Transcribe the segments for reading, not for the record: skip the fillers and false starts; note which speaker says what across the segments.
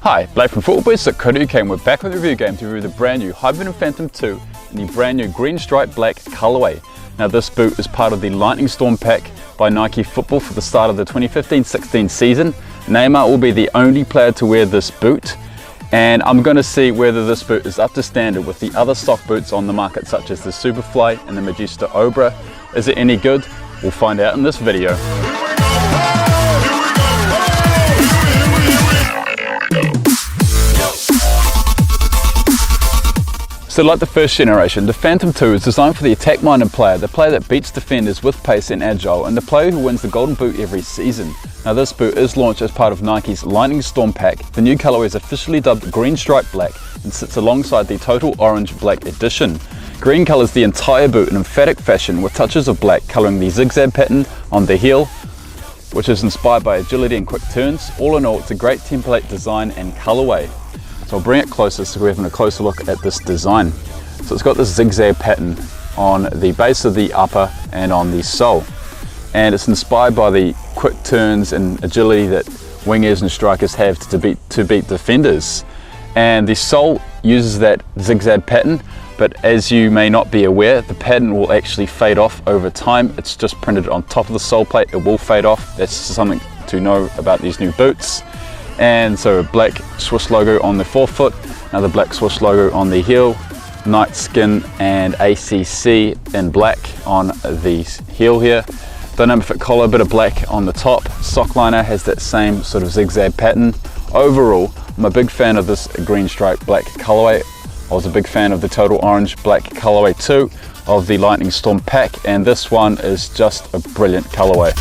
Speaker 1: Hi, Blake from footballboots.co.uk and we're back with a review game to review the brand new Hypervenom Phantom II in the brand new green stripe black colourway. Now this boot is part of the Lightning Storm pack by Nike Football for the start of the 2015-16 season. Neymar will be the only player to wear this boot, and I'm going to see whether this boot is up to standard with the other stock boots on the market such as the Superfly and the Magista Obra. Is it any good? We'll find out in this video. So like the first generation, the Phantom II is designed for the attack-minded player, the player that beats defenders with pace and agile, and the player who wins the golden boot every season. Now this boot is launched as part of Nike's Lightning Storm pack. The new colorway is officially dubbed Green Stripe Black and sits alongside the Total Orange Black edition. Green colors the entire boot in emphatic fashion with touches of black coloring the zigzag pattern on the heel, which is inspired by agility and quick turns. All in all, it's a great template design and colorway. So I'll bring it closer so we're having a closer look at this design. So it's got this zigzag pattern on the base of the upper and on the sole. And it's inspired by the quick turns and agility that wingers and strikers have to beat defenders. And the sole uses that zigzag pattern, but as you may not be aware, the pattern will actually fade off over time. It's just printed on top of the sole plate. It will fade off. That's something to know about these new boots. And so a black swoosh logo on the forefoot, another black swoosh logo on the heel, NikeSkin and ACC in black on the heel here. Dynamic fit collar, a bit of black on the top. Sock liner has that same sort of zigzag pattern. Overall, I'm a big fan of this green stripe black colorway. I was a big fan of the Total Orange Black colorway too, of the Lightning Storm pack, and this one is just a brilliant colorway.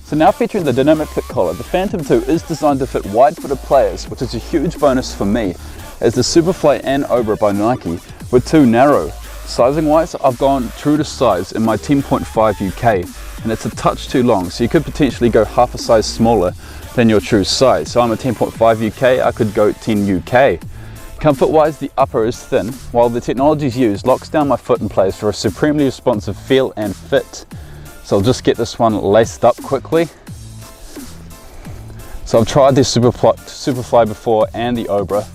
Speaker 1: So now featuring the dynamic fit collar, the Phantom II is designed to fit wide-footed players, which is a huge bonus for me, as the Superfly and Obra by Nike were too narrow. Sizing wise, I've gone true to size in my 10.5 UK, and it's a touch too long, so you could potentially go half a size smaller than your true size. So I'm a 10.5 UK, I could go 10 UK. Comfort wise, the upper is thin, while the technologies used locks down my foot in place for a supremely responsive feel and fit. So I'll just get this one laced up quickly. So I've tried the Superfly before and the Obra,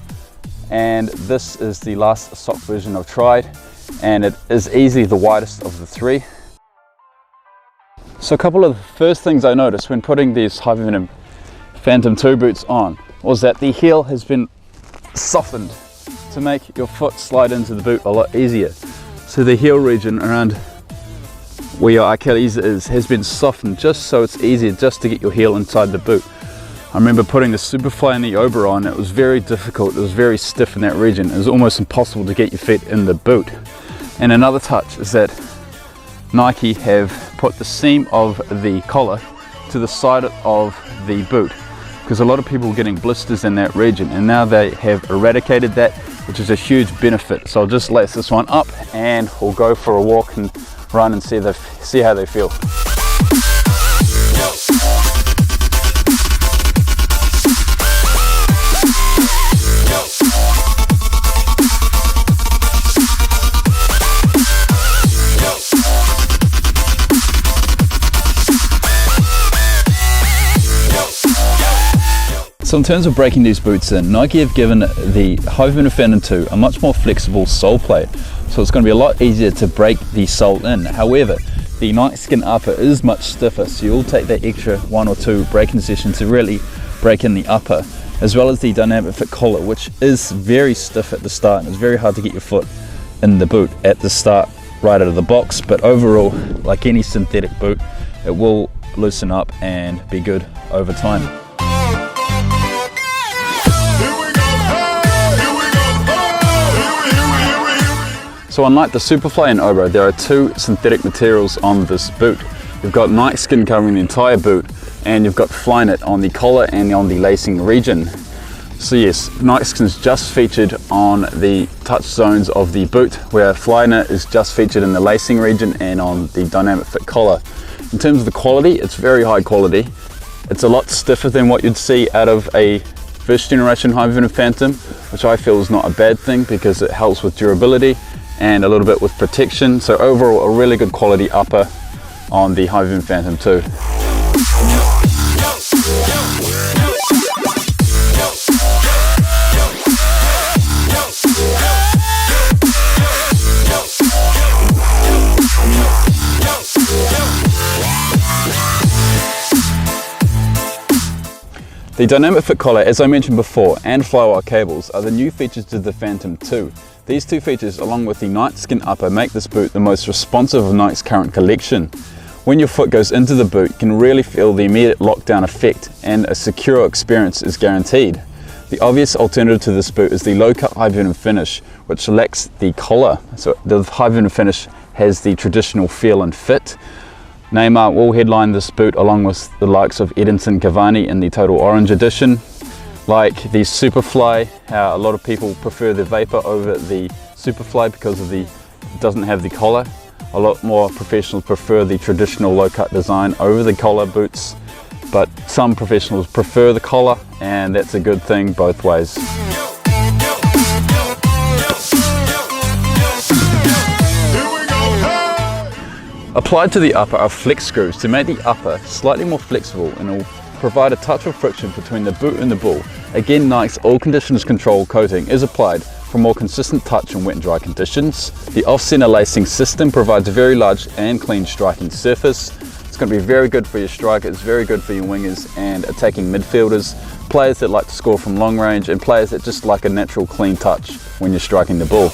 Speaker 1: and this is the last sock version I've tried, and it is easily the widest of the three. So a couple of the first things I noticed when putting these Hypervenom Phantom II boots on was that the heel has been softened to make your foot slide into the boot a lot easier. So the heel region around where your Achilles is has been softened just so it's easier just to get your heel inside the boot. I remember putting the Superfly and the Obra on, it was very difficult, it was very stiff in that region, it was almost impossible to get your feet in the boot. And another touch is that Nike have put the seam of the collar to the side of the boot, because a lot of people were getting blisters in that region, and now they have eradicated that, which is a huge benefit. So I'll just lace this one up and we'll go for a walk and run and see how they feel. So in terms of breaking these boots in, Nike have given the Hypervenom Phantom II a much more flexible sole plate, so it's going to be a lot easier to break the sole in. However, the NikeSkin upper is much stiffer, so you'll take that extra 1 or 2 breaking sessions to really break in the upper, as well as the dynamic fit collar, which is very stiff at the start and it's very hard to get your foot in the boot at the start right out of the box. But overall, like any synthetic boot, it will loosen up and be good over time. So unlike the Superfly and Obra, there are 2 synthetic materials on this boot. You've got NikeSkin covering the entire boot, and you've got FlyKnit on the collar and on the lacing region. So yes, NikeSkin is just featured on the touch zones of the boot, where FlyKnit is just featured in the lacing region and on the dynamic fit collar. In terms of the quality, it's very high quality. It's a lot stiffer than what you'd see out of a first generation Hypervenom Phantom, which I feel is not a bad thing because it helps with durability and a little bit with protection. So overall, a really good quality upper on the Hypervenom Phantom II. The dynamic fit collar, as I mentioned before, and flywire cables are the new features to the Phantom II. These two features, along with the NikeSkin upper, make this boot the most responsive of Nike's current collection. When your foot goes into the boot, you can really feel the immediate lockdown effect, and a secure experience is guaranteed. The obvious alternative to this boot is the low-cut Hypervenom finish, which lacks the collar. So the Hypervenom finish has the traditional feel and fit. Neymar will headline this boot along with the likes of Edinson Cavani in the Total Orange edition. Like the Superfly, how a lot of people prefer the Vapor over the Superfly because of it doesn't have the collar. A lot more professionals prefer the traditional low-cut design over the collar boots, but some professionals prefer the collar, and that's a good thing both ways. Applied to the upper are flex screws to make the upper slightly more flexible, and will provide a touch of friction between the boot and the ball. Again, Nike's All Conditions Control coating is applied for more consistent touch in wet and dry conditions. The off-center lacing system provides a very large and clean striking surface. It's going to be very good for your strikers, very good for your wingers and attacking midfielders, players that like to score from long range, and players that just like a natural clean touch when you're striking the ball.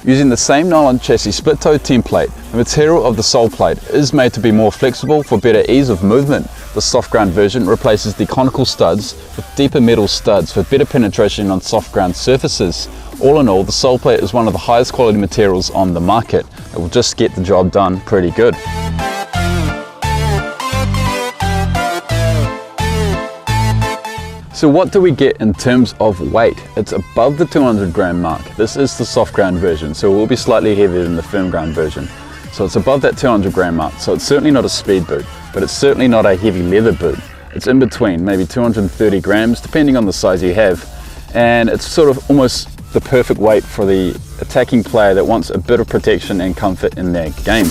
Speaker 1: Using the same nylon chassis split toe template, the material of the sole plate is made to be more flexible for better ease of movement. The soft ground version replaces the conical studs with deeper metal studs for better penetration on soft ground surfaces. All in all, the sole plate is one of the highest quality materials on the market. It will just get the job done pretty good. So what do we get in terms of weight? It's above the 200 gram mark. This is the soft ground version, so it will be slightly heavier than the firm ground version. So it's above that 200 gram mark. So it's certainly not a speed boot, but it's certainly not a heavy leather boot. It's in between, maybe 230 grams, depending on the size you have. And it's sort of almost the perfect weight for the attacking player that wants a bit of protection and comfort in their game.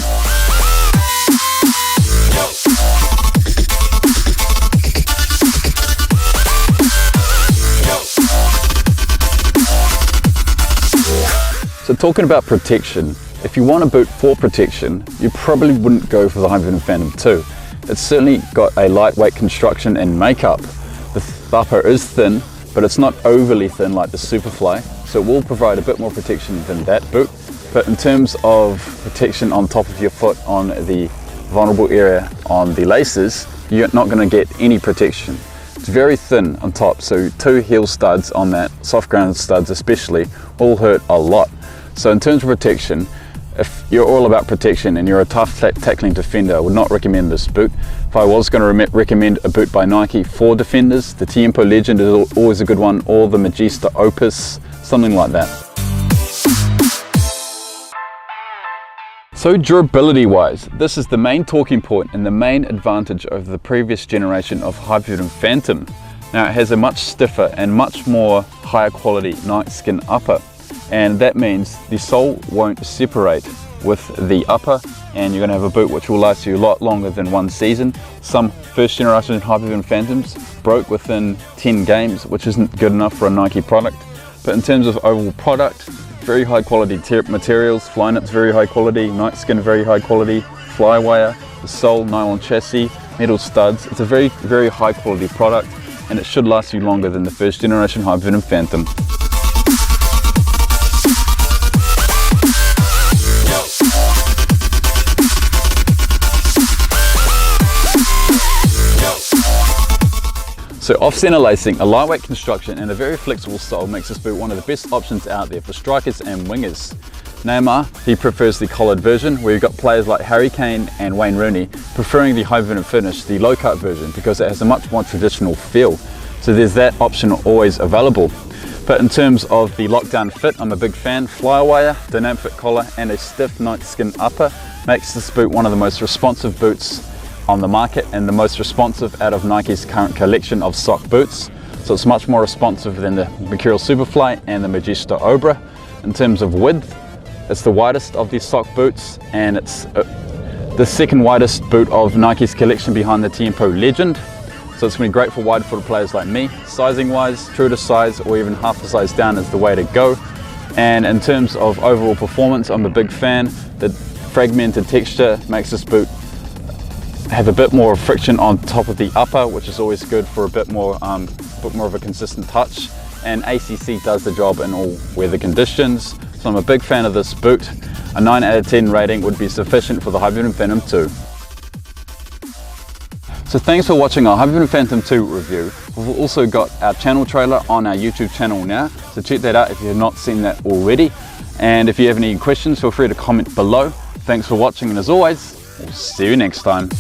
Speaker 1: So talking about protection, if you want a boot for protection, you probably wouldn't go for the Hypervenom Phantom II. It's certainly got a lightweight construction and makeup. The upper is thin, but it's not overly thin like the Superfly, so it will provide a bit more protection than that boot. But in terms of protection on top of your foot on the vulnerable area on the laces, you're not going to get any protection. It's very thin on top, so two heel studs on that, soft ground studs especially, all hurt a lot. So in terms of protection, if you're all about protection and you're a tough tackling defender, I would not recommend this boot. If I was going to recommend a boot by Nike for defenders, the Tiempo Legend is always a good one, or the Magista Opus, something like that. So durability wise, this is the main talking point and the main advantage over the previous generation of Hypervenom Phantom. Now it has a much stiffer and much more higher quality NikeSkin upper, and that means the sole won't separate with the upper, and you're going to have a boot which will last you a lot longer than one season. Some first generation Hypervenom Phantoms broke within 10 games, which isn't good enough for a Nike product. But in terms of overall product, very high quality materials, FlyKnit's very high quality, NikeSkin very high quality, flywire, the sole nylon chassis, metal studs. It's a very, very high quality product, and it should last you longer than the first generation Hypervenom Phantom. So off-center lacing, a lightweight construction and a very flexible sole makes this boot one of the best options out there for strikers and wingers. Neymar, he prefers the collared version, where you've got players like Harry Kane and Wayne Rooney preferring the Hypervenom finish, the low-cut version, because it has a much more traditional feel. So there's that option always available. But in terms of the lockdown fit, I'm a big fan. Flywire, dynamic fit collar and a stiff NikeSkin upper makes this boot one of the most responsive boots on the market and the most responsive out of Nike's current collection of sock boots. so it's much more responsive than the Mercurial Superfly and the Majesta Obra. In terms of width, it's the widest of these sock boots, and it's the second widest boot of Nike's collection behind the Tiempo Legend. So it's going to be great for wide-footed players like me. Sizing wise, true to size or even half a size down is the way to go. And in terms of overall performance, I'm a big fan. The fragmented texture makes this boot have a bit more friction on top of the upper, which is always good for a bit more of a consistent touch. And ACC does the job in all weather conditions. So I'm a big fan of this boot. A 9 out of 10 rating would be sufficient for the Hypervenom Phantom II. So thanks for watching our Hypervenom Phantom II review. We've also got our channel trailer on our YouTube channel now, so check that out if you have not seen that already. And if you have any questions, feel free to comment below. Thanks for watching, and as always, we'll see you next time.